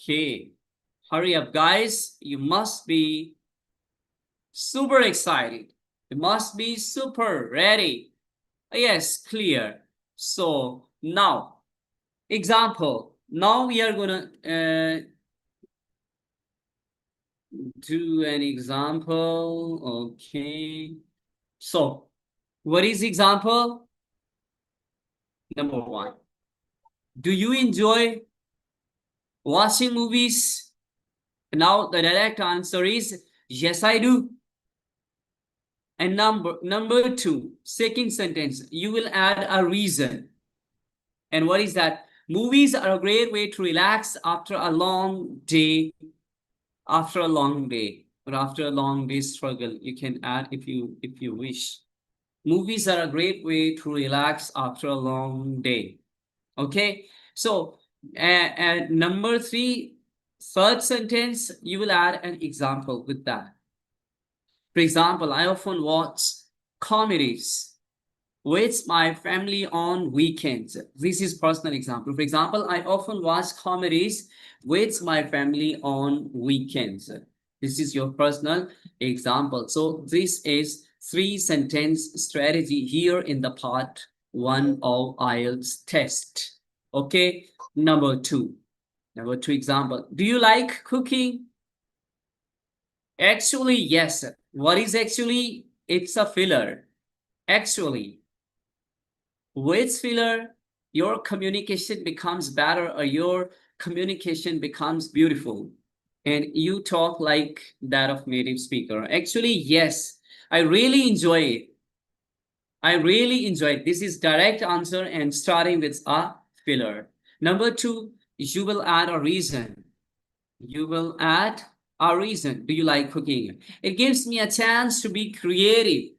Okay. Hurry up, guys. You must be super excited. You must be super ready. Yes, clear. So now, example. Now we are gonna do an example. Okay. So, what is example? Number one. Do you enjoy watching movies? Now the direct answer is yes, I do. And number two, second sentence, you will add a reason. And what is that? Movies are a great way to relax after a long day, after a long day, or after a long day's struggle. You can add if you wish. Movies are a great way to relax after a long day. Okay, so and number three, third sentence, you will add an example with that. For example, I often watch comedies with my family on weekends. This is personal example. For example, I often watch comedies with my family on weekends. This is your personal example. So this is 3-sentence strategy here in the part 1 of IELTS test. Okay, number two example. Do you like cooking? Actually, yes. What is actually? It's a filler. Actually, with filler, your communication becomes better or your communication becomes beautiful. And you talk like that of native speaker. Actually, yes, I really enjoy it. I really enjoy it. This is direct answer and starting with a filler. Number two, you will add a reason. You will add a reason. Do you like cooking? It gives me a chance to be creative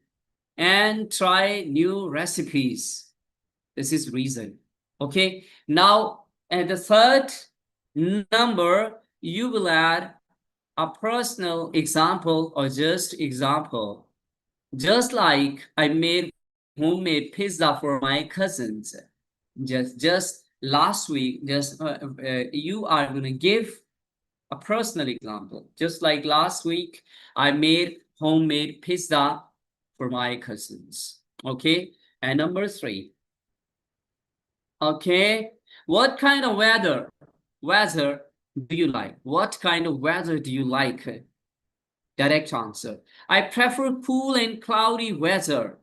and try new recipes. This is reason. Okay. Now, at the third number, you will add a personal example or just example. Just like I made homemade pizza for my cousins. Just last week, you are going to give a personal example. Just like last week, I made homemade pizza for my cousins. Okay. And number three. Okay. What kind of weather do you like? What kind of weather do you like? Direct answer. I prefer cool and cloudy weather.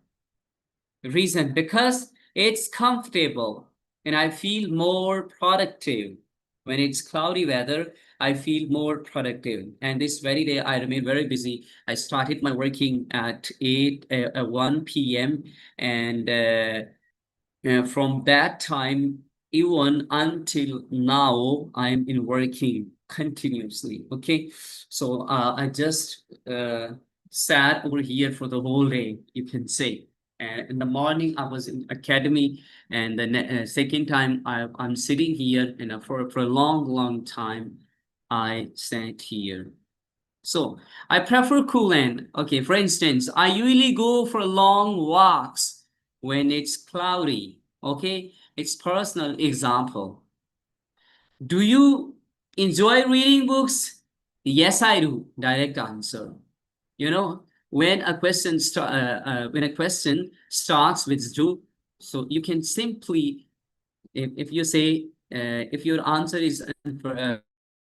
Reason, because it's comfortable and I feel more productive. When it's cloudy weather, I feel more productive. And this very day, I remain very busy. I started my working at 1 p.m. And from that time, even until now, I'm in working continuously. Okay. So I just sat over here for the whole day, you can say. And in the morning, I was in academy, and the second time I'm sitting here, and for a long time, I sat here. So I prefer cool and okay. For instance, I usually go for long walks when it's cloudy. Okay, it's personal example. Do you enjoy reading books? Yes, I do. Direct answer. You know, when a question starts with do, so you can simply, if you say, if your answer is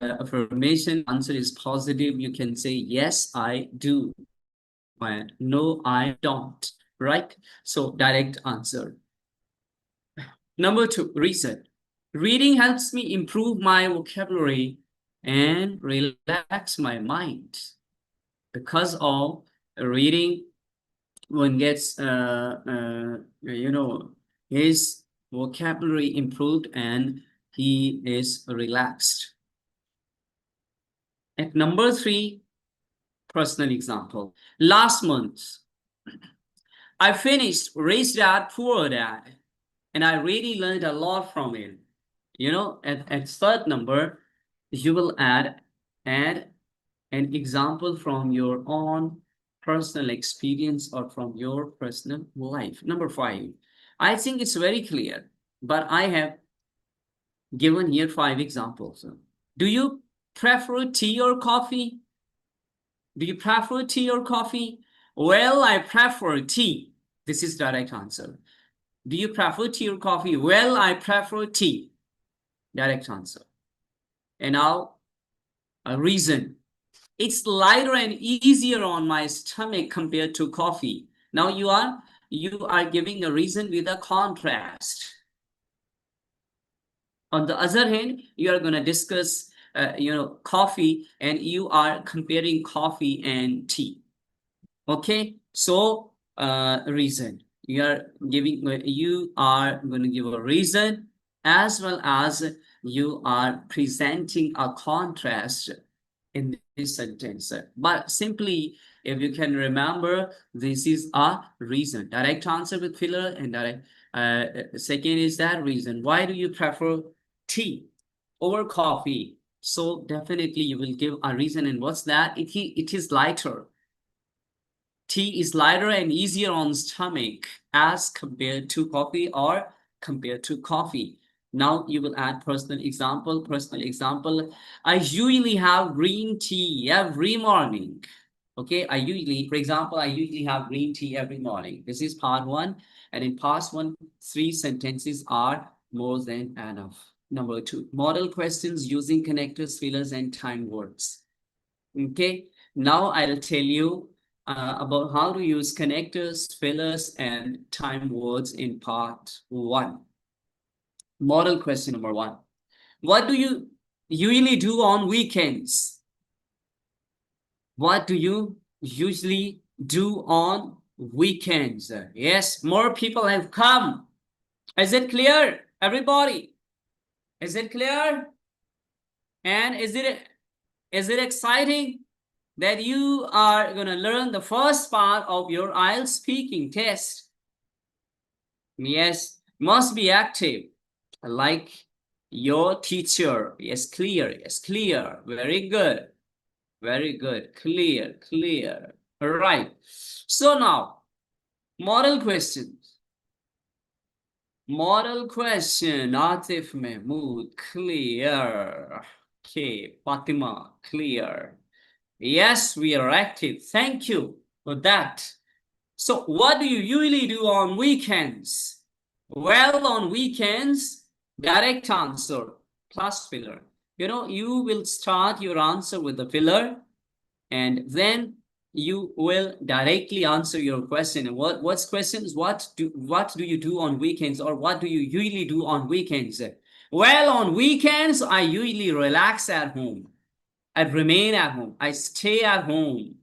affirmation, answer is positive, you can say yes, I do. No, I don't. Right? So direct answer. Number two, reason. Reading helps me improve my vocabulary and relax my mind. Because of reading, one gets his vocabulary improved and he is relaxed. At number three, personal example. Last month, I finished Rich Dad, Poor Dad, and I really learned a lot from it. You know, at third number, you will add an example from your own personal experience or from your personal life. Number five, I think it's very clear, but I have given here 5 examples. Do you prefer tea or coffee? Do you prefer tea or coffee? Well, I prefer tea. This is direct answer. Do you prefer tea or coffee? Well, I prefer tea. Direct answer. And now a reason. It's lighter and easier on my stomach compared to coffee. Now you are giving a reason with a contrast. On the other hand, you are going to discuss coffee, and you are comparing coffee and tea. Okay, so reason. You are going to give a reason, as well as you are presenting a contrast in this sentence. But simply, if you can remember, this is a reason. Direct answer with filler, and direct second is that reason. Why do you prefer tea over coffee? So definitely you will give a reason. And what's that? It is lighter. Tea is lighter and easier on stomach as compared to coffee, or compared to coffee. Now you will add personal example. Personal example. I usually have green tea every morning. Okay, for example, I usually have green tea every morning. This is part one. And in part one, 3 sentences are more than enough. Number two, model questions using connectors, fillers, and time words. Okay, now I'll tell you about how to use connectors, fillers, and time words in part one. Model question number one. What do you usually do on weekends? What do you usually do on weekends? Yes, more people have come. Is it clear, everybody? Is it clear? And is it exciting that you are going to learn the first part of your IELTS speaking test? Yes, must be active, like your teacher. Yes, clear. Yes, clear. Very good. Very good. Clear, clear. All right. So now, model questions. Model question. Atif Mahmood, clear. Okay, Fatima, clear. Yes, we are active. Thank you for that. So what do you usually do on weekends? Well, on weekends, direct answer plus filler. You will start your answer with the filler, and then you will directly answer your question. And what's questions? What do you do on weekends, or what do you usually do on weekends? Well, on weekends, I usually relax at home. I remain at home. I stay at home.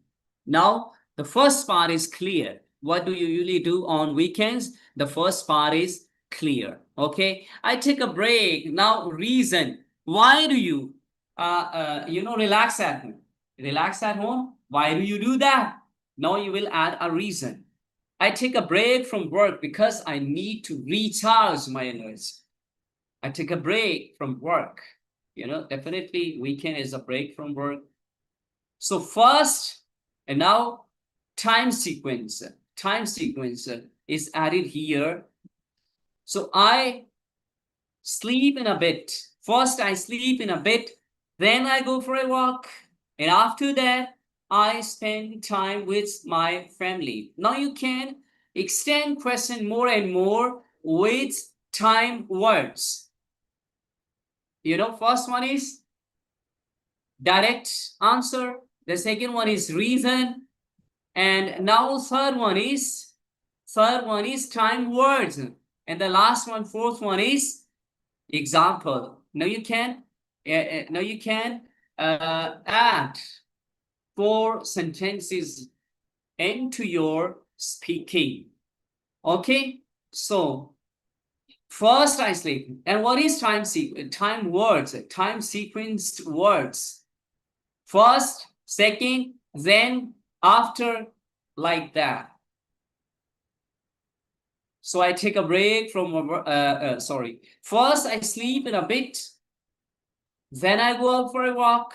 Now, the first part is clear. What do you usually do on weekends? The first part is clear. Okay. I take a break. Now, reason. Why do you, relax at home? Relax at home. Why do you do that? Now you will add a reason. I take a break from work because I need to recharge my energy. I take a break from work. Definitely weekend is a break from work. So first, and now time sequence. Time sequence is added here. So I sleep in a bit. First, I sleep in a bit. Then I go for a walk. And after that, I spend time with my family. Now you can extend question more and more with time words. First one is direct answer. The second one is reason. And now third one is time words. And the last one, fourth one is example. Now you can add 4 sentences into your speaking. Okay, so first I sleep. And what is time sequence? Time words, time sequenced words. First, second, then, after, like that. So I take a break from, First I sleep in a bit, then I go out for a walk,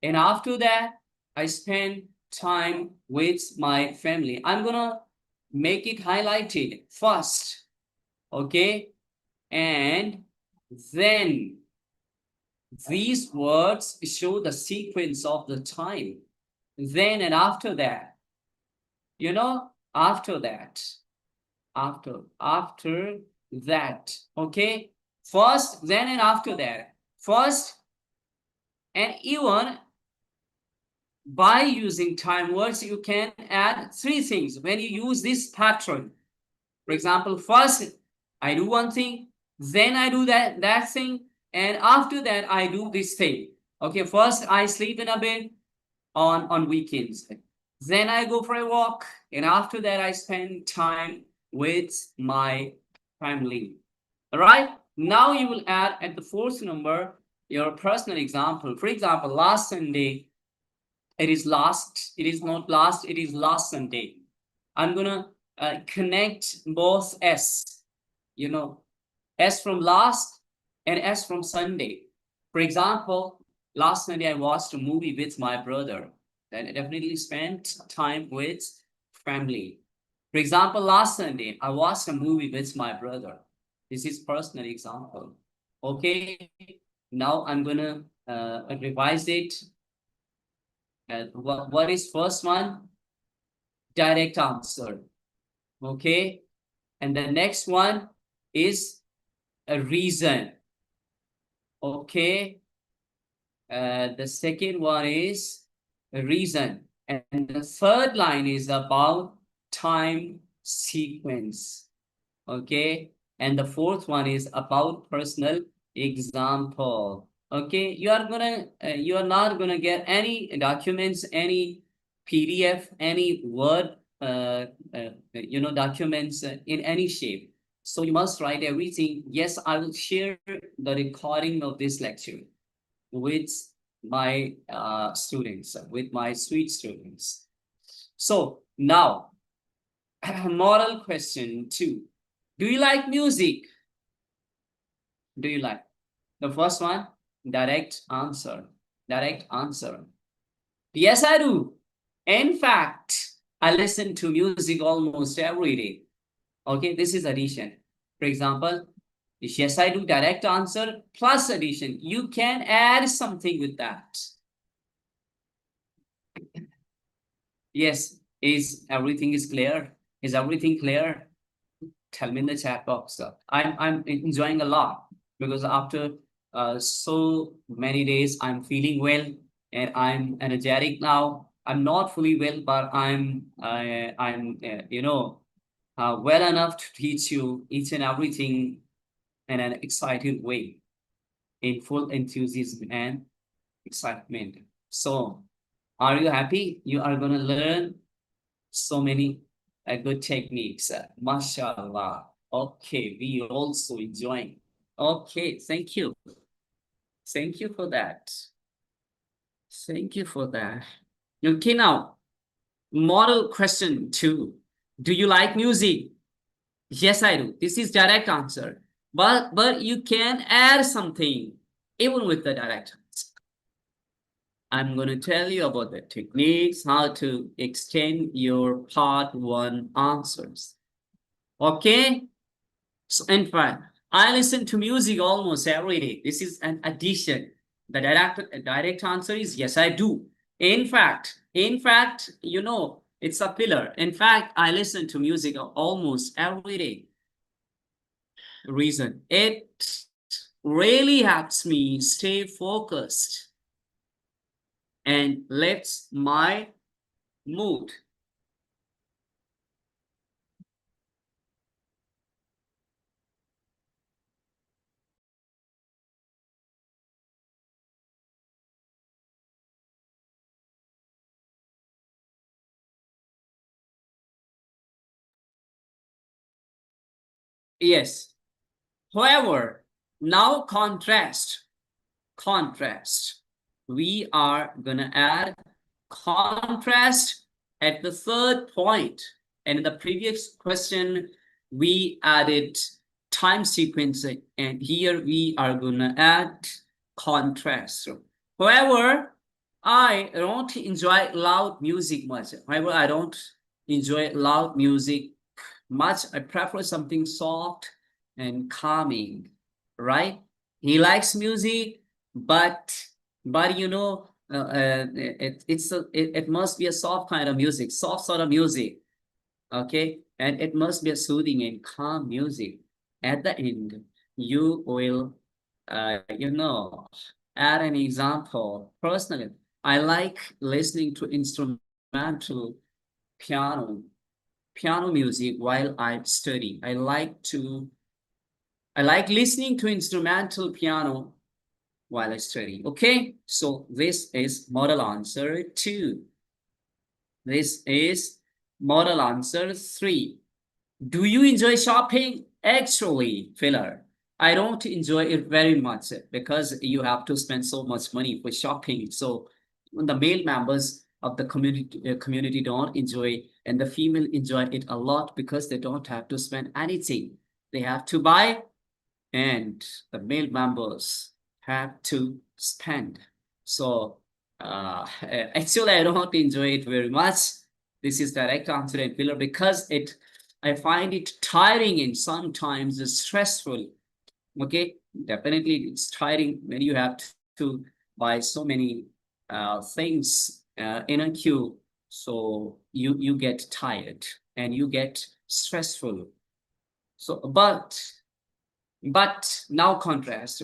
and after that, I spend time with my family. I'm gonna make it highlighted first, okay? And then These words show the sequence of the time. Then and after that, after that, after that, okay? First, then and after that. First, and even by using time words, you can add three things when you use this pattern. For example, first I do one thing, then I do that thing, and after that I do this thing. Okay, first I sleep in a bed on weekends. Then I go for a walk, and after that I spend time with my family. All right. Now you will add at the fourth number your personal example. For example, last Sunday, it is last, it is not last, it is last Sunday. I'm gonna connect both S, you know, S from last and S from Sunday. For example, last Sunday I watched a movie with my brother. Then I definitely spent time with family. For example, last Sunday I watched a movie with my brother. This is personal example. Okay, now I'm gonna revise it. What is first one? Direct answer. Okay, and the next one is a reason. Okay, the second one is a reason, and the third line is about time sequence. Okay, and the fourth one is about personal example. Okay, you are not gonna get any documents, any PDF, any word documents in any shape. So you must write everything. Yes, I will share the recording of this lecture with my students, with my sweet students. So now, moral question 2. Do you like music? Do you like? The first one, direct answer. Direct answer. Yes, I do. In fact, I listen to music almost every day. Okay, this is addition. For example, yes, I do, direct answer plus addition. You can add something with that. Yes, is everything is clear? Is everything clear? Tell me in the chat box. I'm enjoying a lot because after so many days, I'm feeling well and I'm energetic now. I'm not fully well, but I'm well enough to teach you each and everything in an excited way, in full enthusiasm and excitement. So, are you happy? You are gonna learn so many good techniques. Mashallah. Okay, we also enjoying. Okay, thank you. Thank you for that. Thank you for that. Okay, now, model question 2. Do you like music? Yes, I do. This is direct answer. But you can add something even with the direct answer. I'm going to tell you about the techniques, how to extend your part 1 answers. Okay? So in fact, I listen to music almost every day. This is an addition. The direct answer is yes, I do. In fact, it's a pillar. In fact, I listen to music almost every day. Reason, it really helps me stay focused and lifts my mood. Yes. However, now contrast. We are gonna add contrast at the third point. And in the previous question, we added time sequence, and here we are gonna add contrast. However, I don't enjoy loud music much. However, I don't enjoy loud music much. I prefer something soft and calming, right? He likes music, but it must be a soft kind of music, soft sort of music. Okay, and it must be a soothing and calm music. At the end, you will add an example. Personally, I like listening to instrumental piano piano music while I study. I like listening to instrumental piano while I study. Okay, so this is model answer 2. This is model answer 3. Do you enjoy shopping? Actually, filler, I don't enjoy it very much because you have to spend so much money for shopping. So the male members of the community don't enjoy, and the female enjoy it a lot because they don't have to spend anything. They have to buy, and the male members have to spend. So actually, I don't enjoy it very much. This is direct answer and filler because I find it tiring and sometimes stressful. Okay, definitely it's tiring when you have to buy so many things in a queue. So you get tired and you get stressful. So but now contrast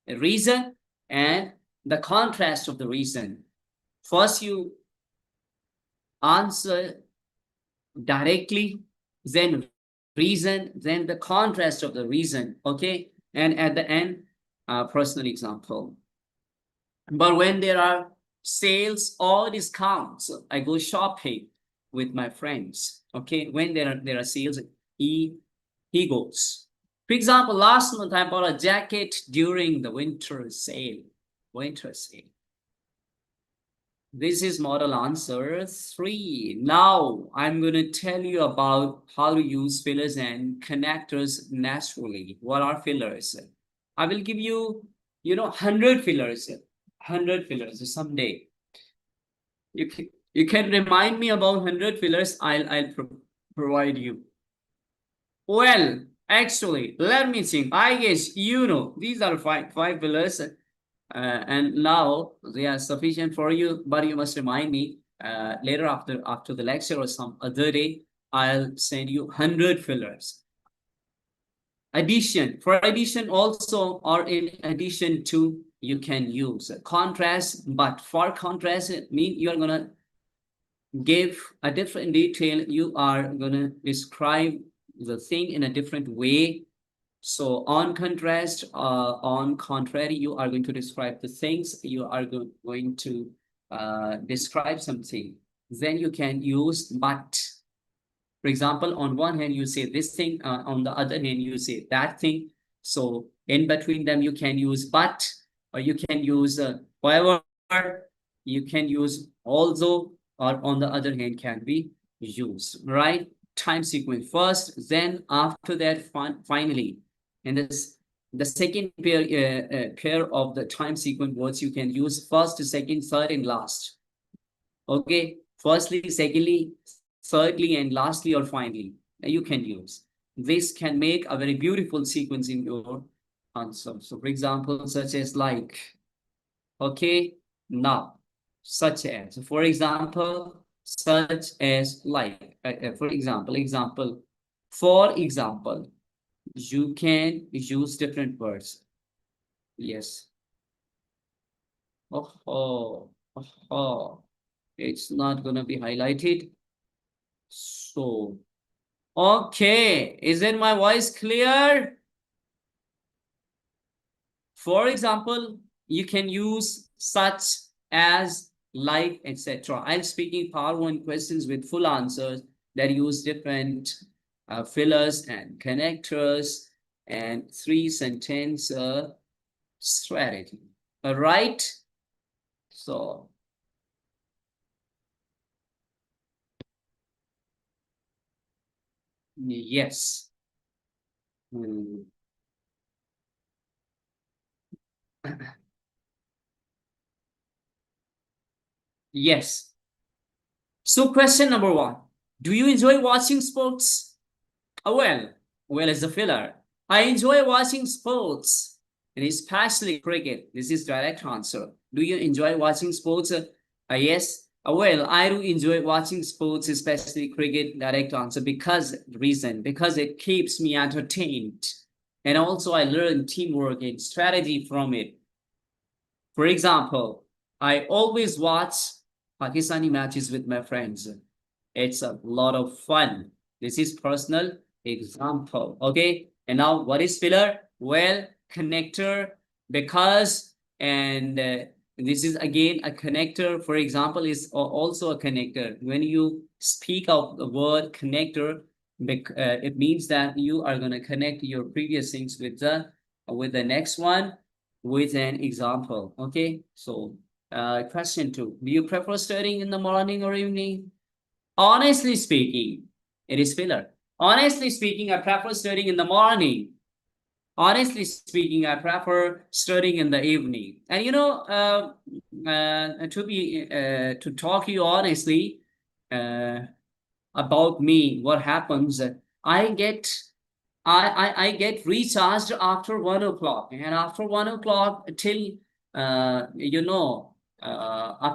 the reason and the contrast of the reason. First you answer directly, then reason, then the contrast of the reason. Okay, and at the end, personal example. But when there are sales or discounts, I go shopping with my friends. Okay, when there are sales, he he goes. For example, last month I bought a jacket during the winter sale. Winter sale. This is model answer 3. Now I'm going to tell you about how to use fillers and connectors naturally. What are fillers? I will give you, 100 fillers. 100 fillers someday. You can remind me about 100 fillers. I'll provide you. Well, actually, let me think. I guess these are five pillars, and now they are sufficient for you. But you must remind me later after the lecture or some other day. I'll send you 100 fillers. Addition, for addition also, or in addition to, you can use contrast. But for contrast, it mean you're gonna give a different detail. You are gonna describe the thing in a different way. So on contrast, on contrary, you are going to describe the things. You are going to describe something. Then you can use but. For example, on one hand, you say this thing, on the other hand, you say that thing. So in between them, you can use but, or you can use however, you can use also, or on the other hand, can be used, right? Time sequence first, then after that, finally. And this the second pair of the time sequence words you can use first, second, third, and last. Okay, firstly, secondly, thirdly, and lastly or finally, you can use. This can make a very beautiful sequence in your answer. So, for example, such as like, okay, now, such as, for example, such as like, for example, you can use different words. Yes. Oh, oh, it's not gonna be highlighted. So, okay, isn't my voice clear? For example, you can use such as, like, etc. I'm speaking Power 1 questions with full answers that use different fillers and connectors and 3 sentence strategy. All right. So, yes. Hmm. Yes. So question number 1. Do you enjoy watching sports? Well, as a filler, I enjoy watching sports. and especially cricket. This is direct answer. Do you enjoy watching sports? Yes. Well, I do enjoy watching sports, especially cricket. Direct answer. Because it keeps me entertained, and also I learn teamwork and strategy from it. For example, I always watch Pakistani matches with my friends. It's a lot of fun. This is personal example. Okay. And now what is filler? Well, connector, because, and this is again a connector. For example, is also a connector. When you speak of the word connector, it means that you are going to connect your previous things with the next one with an example. Okay. So question 2. Do you prefer studying in the morning or evening? Honestly speaking, it is filler. Honestly speaking, I prefer studying in the morning. Honestly speaking, I prefer studying in the evening. And to talk to you honestly uh, about me, what happens? I get I get recharged after 1 o'clock, and after 1 o'clock till up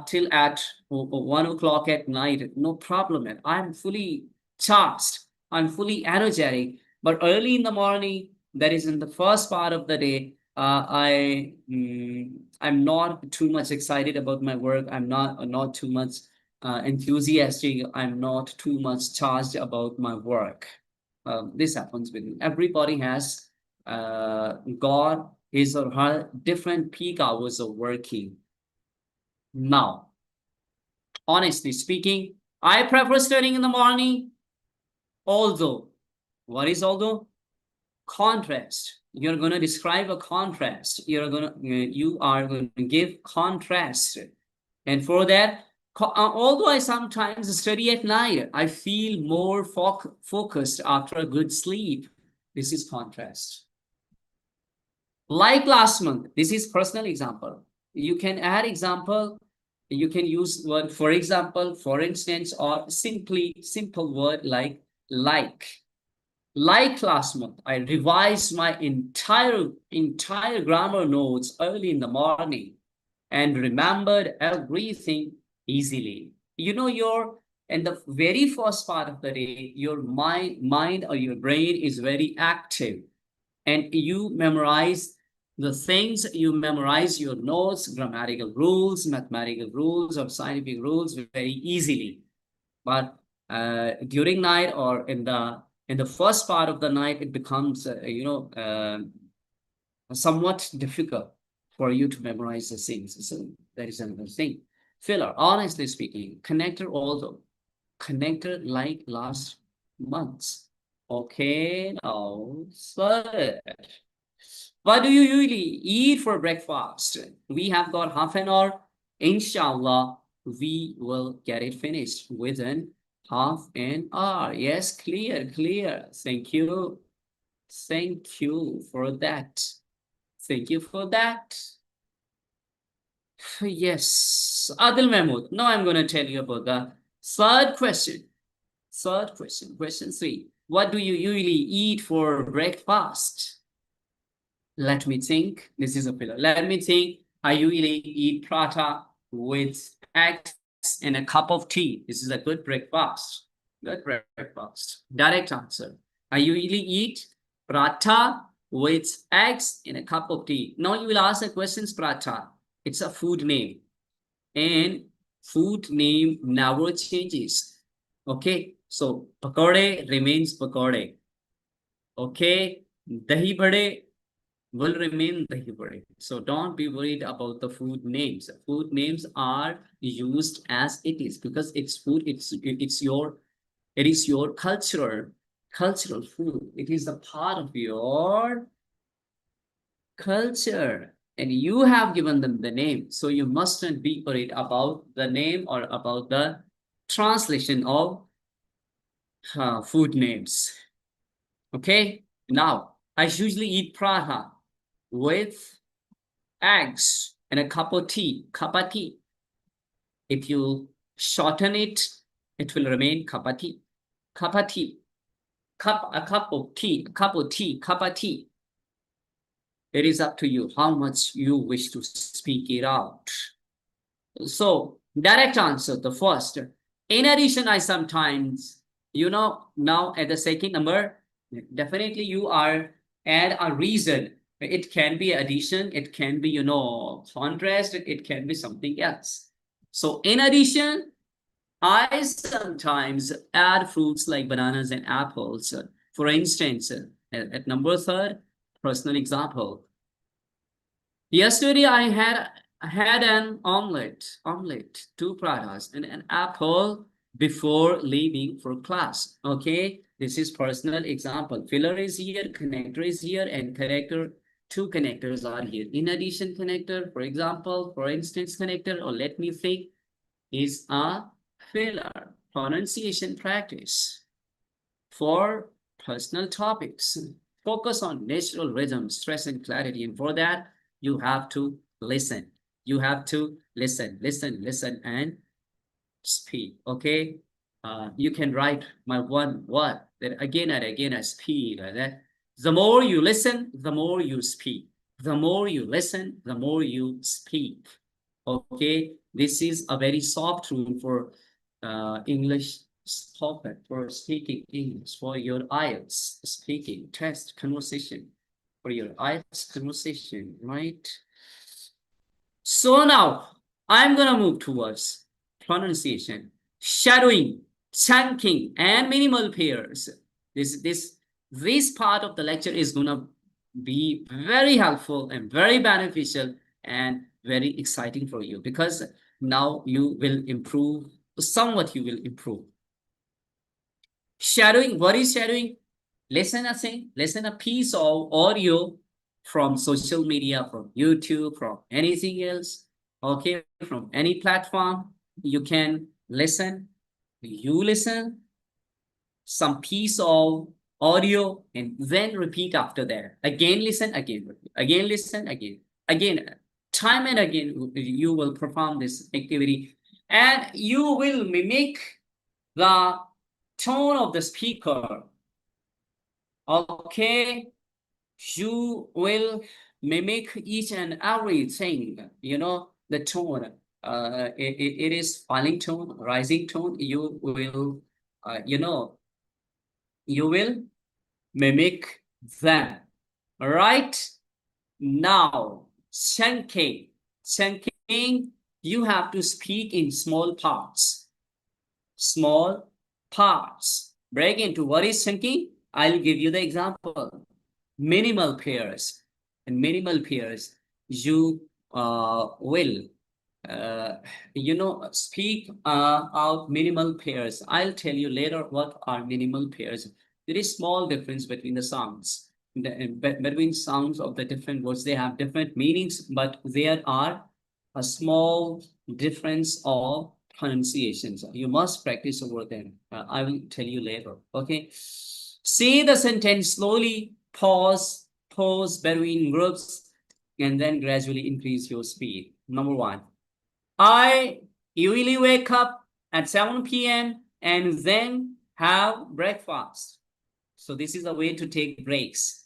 till at 1 o'clock at night, no problem. I'm fully charged. I'm fully energetic. But early in the morning, that is in the first part of the day, I'm not too much excited about my work. I'm not too much enthusiastic. I'm not too much charged about my work. This happens with me. Everybody has got his or her different peak hours of working. Now, honestly speaking, I prefer studying in the morning. Although, what is although? Contrast. You're going to describe a contrast. You are going to give contrast. And for that, although I sometimes study at night, I feel more focused after a good sleep. This is contrast. Like last month, this is personal example. You can add example. You can use word, for example, for instance, or simply simple word like like. Like last month, I revised my entire grammar notes early in the morning and remembered everything easily. Your in the very first part of the day, your mind or your brain is very active, and you memorize your notes, grammatical rules, mathematical rules, or scientific rules very easily. But during night or in the first part of the night, it becomes somewhat difficult for you to memorize the things. So that is another thing. Filler, honestly speaking, connector also. Connector like last months. Okay, now, third. What do you usually eat for breakfast? We have got half an hour. Inshallah, we will get it finished within half an hour. Yes, clear, clear. Thank you. Thank you for that. Thank you for that. Yes, Adil Mahmood. Now I'm going to tell you about the third question. Third question, question 3. What do you usually eat for breakfast? Let me think. This is a pillar. Let me think. I usually eat prata with eggs and a cup of tea. This is a good breakfast. Good breakfast. Direct answer. I usually eat prata with eggs and a cup of tea. Now you will ask the questions prata. It's a food name, and food name never changes. Okay, so pakode remains pakode. Okay, dahi bade will remain dahi bade. So don't be worried about the food names. Food names are used as it is because it's food. It is your cultural food. It is a part of your culture, and you have given them the name, so you mustn't be worried about the name or about the translation of food names. Okay, now I usually eat praha with eggs and a cup of tea, kapati. If you shorten it, it will remain kapati. Kapati. A cup of tea, kapati. It is up to you how much you wish to speak it out. So, direct answer, the first. In addition, I sometimes, now at the second number, definitely you are add a reason. It can be addition, it can be, contrast, it can be something else. So, in addition, I sometimes add fruits like bananas and apples. For instance, at number third, personal example. Yesterday I had an omelette, two parathas, and an apple before leaving for class. Okay, this is personal example. Filler is here, connector is here, and connector, two connectors are here. In addition, connector, for example, for instance, connector, or let me think, is a filler. Pronunciation practice for personal topics. Focus on natural rhythm, stress, and clarity. And for that, you have to listen. You have to listen, and speak. Okay. You can write my one word that again and again I speak like that. The more you listen, the more you speak. The more you listen, the more you speak. Okay, this is a very soft rule for English spoken, for speaking English, for your IELTS speaking test conversation, for your IELTS conversation, right? So now I'm gonna move towards pronunciation, shadowing, chunking, and minimal pairs. This part of the lecture is gonna be very helpful and very beneficial and very exciting for you because now you will improve, somewhat you will improve. Shadowing, what is shadowing? Listen a piece of audio from social media, from YouTube, from anything else, okay, from any platform. You can listen, you listen some piece of audio and then repeat after that. Again, listen, again, repeat. Again, listen, again, time and again, you will perform this activity and you will mimic the tone of the speaker. Okay, you will mimic each and everything, the tone. It is falling tone, rising tone. Uh, you know, you will mimic them. Right now, chunking, you have to speak in small parts. Small parts. Break into what is chunking? I'll give you the example. Minimal pairs. And minimal pairs, you will speak out minimal pairs. I'll tell you later what are minimal pairs. There is small difference between the sounds. Between sounds of the different words, they have different meanings, but there are a small difference of pronunciations. You must practice over them. I will tell you later. Okay. Say the sentence slowly, pause between groups, and then gradually increase your speed. Number one. I usually wake up at 7 p.m. and then have breakfast. So this is a way to take breaks.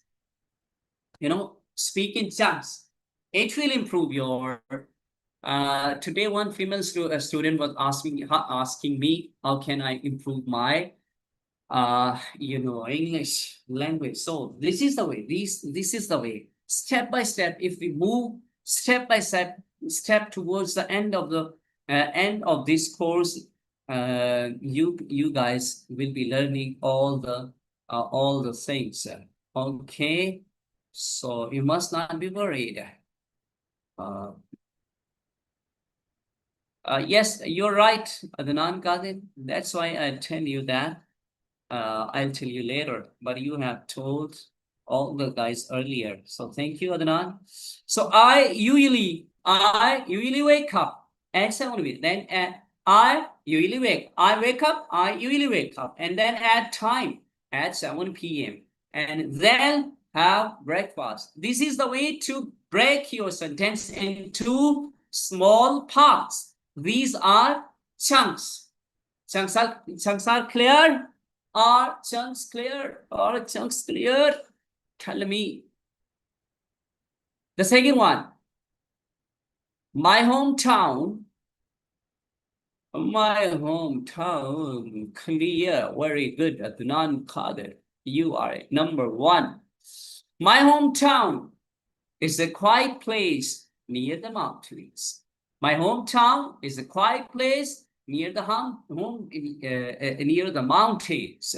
Speak in chunks. It will improve your. Today, one female student was asking me, how can I improve my English language. So this is the way. This is the way. Step by step, if we move step by step towards the end of this course, you guys will be learning all the things. Okay, so you must not be worried. Uh, yes, you're right, Adnan Qadir. That's why I tell you that. I'll tell you later, but you have told all the guys earlier. So thank you, Adnan. So I usually wake up at 7 p.m. Then I wake up, I usually wake up, and then add time at 7 p.m. and then have breakfast. This is the way to break your sentence into small parts. These are chunks. Chunks are clear? Are chunks clear? Are chunks clear? Tell me. The second one, my hometown. My hometown, clear, very good. Adnan Kader, you are number one. My hometown is a quiet place near the mountains. My hometown is a quiet place near the near the mountains.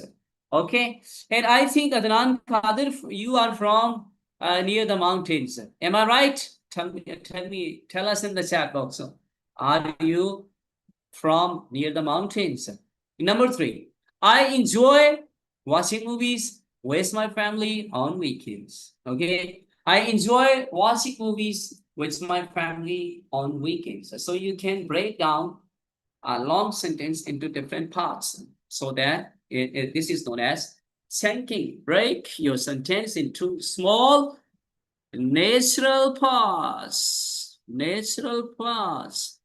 Okay, and I think Adnan Kader, you are from near the mountains. Am I right? Tell us in the chat box. Are you from near the mountains? Number three, I enjoy watching movies with my family on weekends. Okay, I enjoy watching movies with my family on weekends. So you can break down a long sentence into different parts so that this is known as chunking. Break your sentence into small natural parts. Natural parts.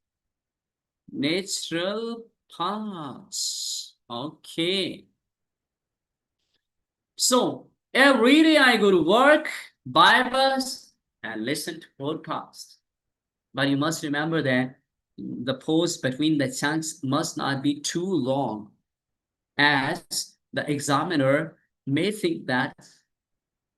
Natural parts. Okay. So every day I go to work, buy bus, and listen to podcast. But you must remember that the pause between the chunks must not be too long, as the examiner may think that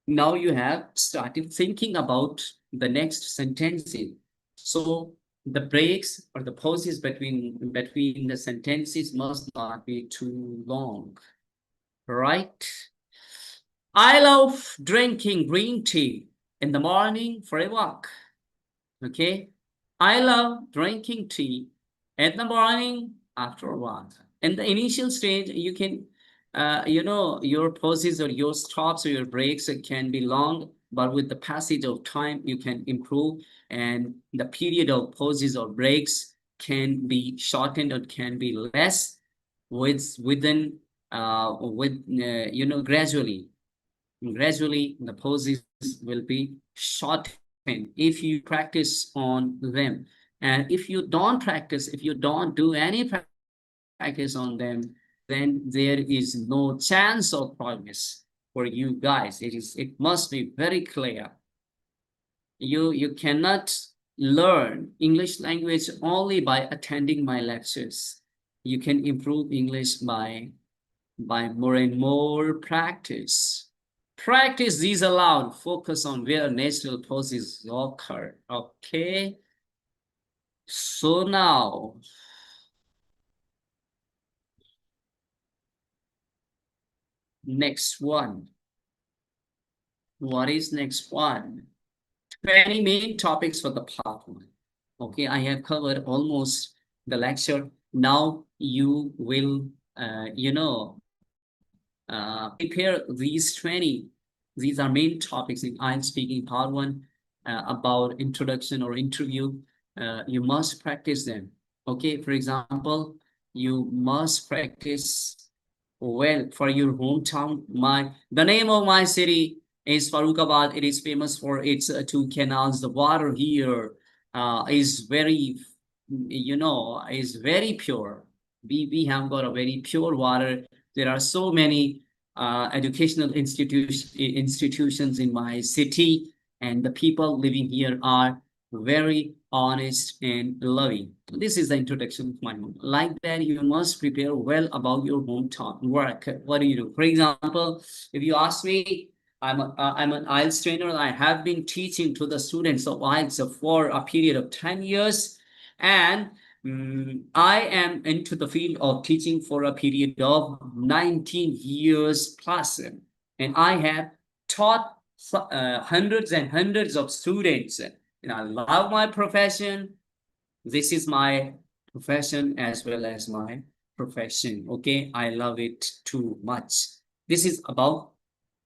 now you have started thinking about the next sentences. So the breaks or the pauses between the sentences must not be too long, right? I love drinking green tea in the morning for a walk. Okay, I love drinking tea in the morning after a walk. In the initial stage, you can, your pauses or your stops or your breaks can be long, but with the passage of time, you can improve, and the period of pauses or breaks can be shortened or can be less gradually. Gradually, the poses will be shortened if you practice on them. And if you don't do any practice on them, then there is no chance of progress for you guys. It must be very clear. You cannot learn English language only by attending my lectures. You can improve English by more and more practice. Practice these aloud. Focus on where natural pauses occur. Okay. So now, next one. What is next one? 20 main topics for the part one. Okay, I have covered almost the lecture. Now you will, prepare these 20. These are main topics in I'm speaking part one about introduction or interview. You must practice them. Okay, for example, you must practice well for your hometown. The name of my city is Farrukhabad. It is famous for its two canals. The water here is very, is very pure. We have got a very pure water. There are so many educational institutions in my city, and the people living here are very honest and loving. This is the introduction of my home. Like that, you must prepare well about your hometown work. What do you do? For example, if you ask me, I'm an IELTS trainer. I have been teaching to the students of IELTS for a period of 10 years, and I am into the field of teaching for a period of 19 years plus, and I have taught hundreds and hundreds of students. And I love my profession. This is my profession as well as my profession. Okay, I love it too much. This is about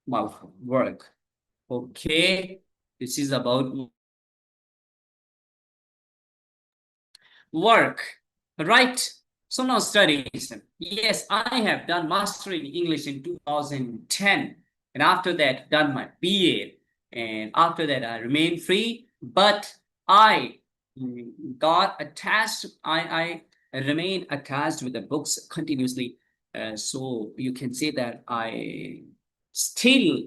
my work. Okay, this is about work, right? So now studies. Yes, I have done master in English in 2010, and after that done my BA, and after that I remained free, but I got attached. I remain attached with the books continuously. So you can say that I still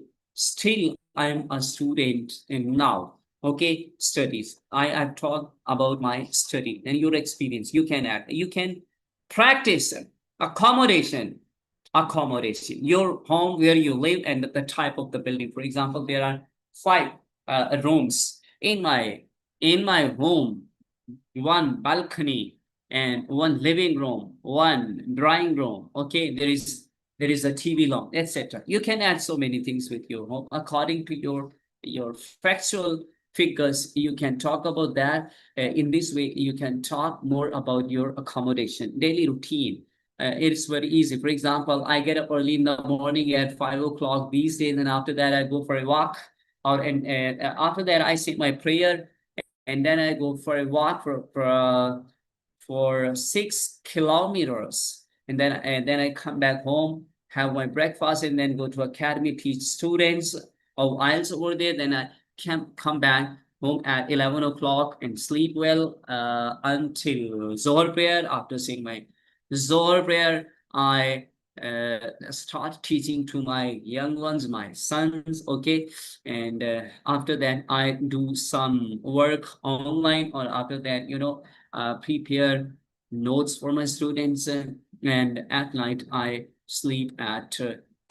I'm a student and now. Okay, studies. I have talked about my study and your experience. You can add, you can practice accommodation, accommodation, your home where you live and the type of the building. For example, there are five rooms in my home, one balcony and one living room, one drawing room. Okay, there is a TV long, etc. You can add so many things with your home according to your factual figures. You can talk about that. In this way, you can talk more about your accommodation, daily routine. It's very easy. For example, I get up early in the morning at 5 o'clock these days, and after that, I go for a walk. And after that, I say my prayer, and then I go for a walk for 6 kilometers, and then I come back home, have my breakfast, and then go to academy, teach students of IELTS over there. Then I can come back home at 11 o'clock and sleep well until Zohar prayer. After saying my Zohar prayer, I start teaching to my young ones, my sons. Okay, and after that I do some work online, or after that, prepare notes for my students, and at night I sleep at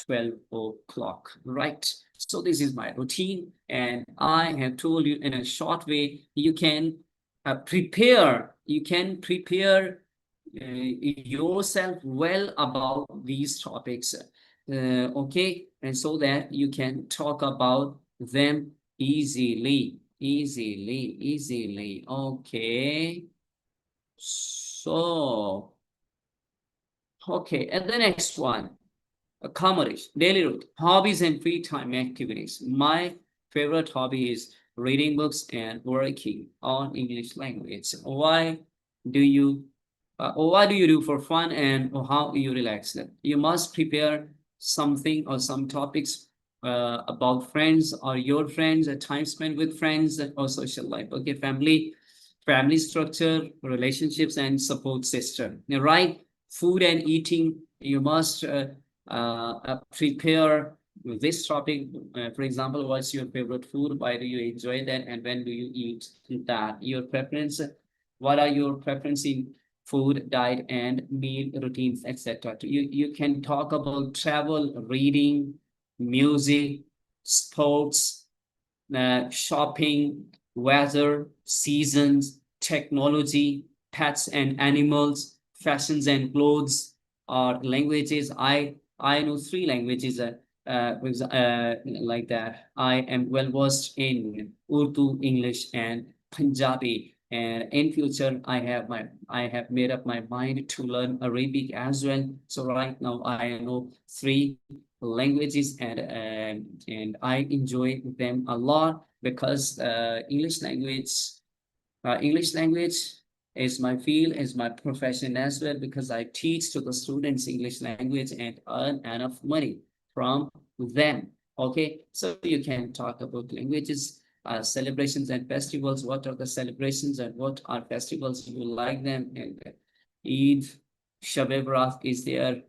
12 o'clock, right? So this is my routine, and I have told you in a short way. You can prepare yourself well about these topics, okay, and so that you can talk about them easily. Okay, so okay, and the next one, accommodation, daily routine, hobbies and free time activities. My favorite hobby is reading books and working on English language. Do you, what do you do for fun, and how do you relax them? You must prepare something or some topics about friends or your friends, a time spent with friends or social life. Okay, family structure, relationships, and support system. Right? Food and eating. You must prepare this topic. For example, what's your favorite food? Why do you enjoy that? And when do you eat that? Your preference. What are your preference in food, diet, and meal routines, etc. You can talk about travel, reading, music, sports, shopping, weather, seasons, technology, pets and animals, fashions and clothes, or languages. I know three languages. Like that. I am well versed in Urdu, English, and Punjabi. And in future, I have made up my mind to learn Arabic as well. So right now I know three languages, and I enjoy them a lot because English language is my field, is my profession as well, because I teach to the students English language and earn enough money from them. Okay, so you can talk about languages, celebrations and festivals. What are the celebrations and what are festivals? You like them, and Eid, Shab-e Barat is there,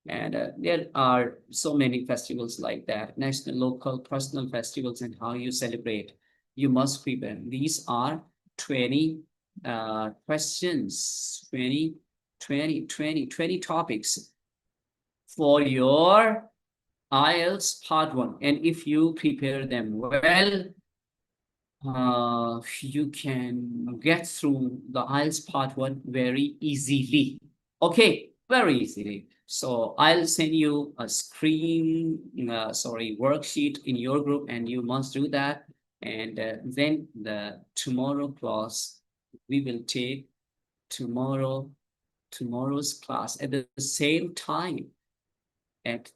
and there are so many festivals like that, national, local, personal festivals, and how you celebrate. You must prepare. These are 20 questions, 20 topics for your IELTS part 1. And if you prepare them well, you can get through the IELTS part 1 very easily. Okay, very easily. So I'll send you a worksheet in your group, and you must do that. And then the tomorrow class, we will take tomorrow's class at the same time at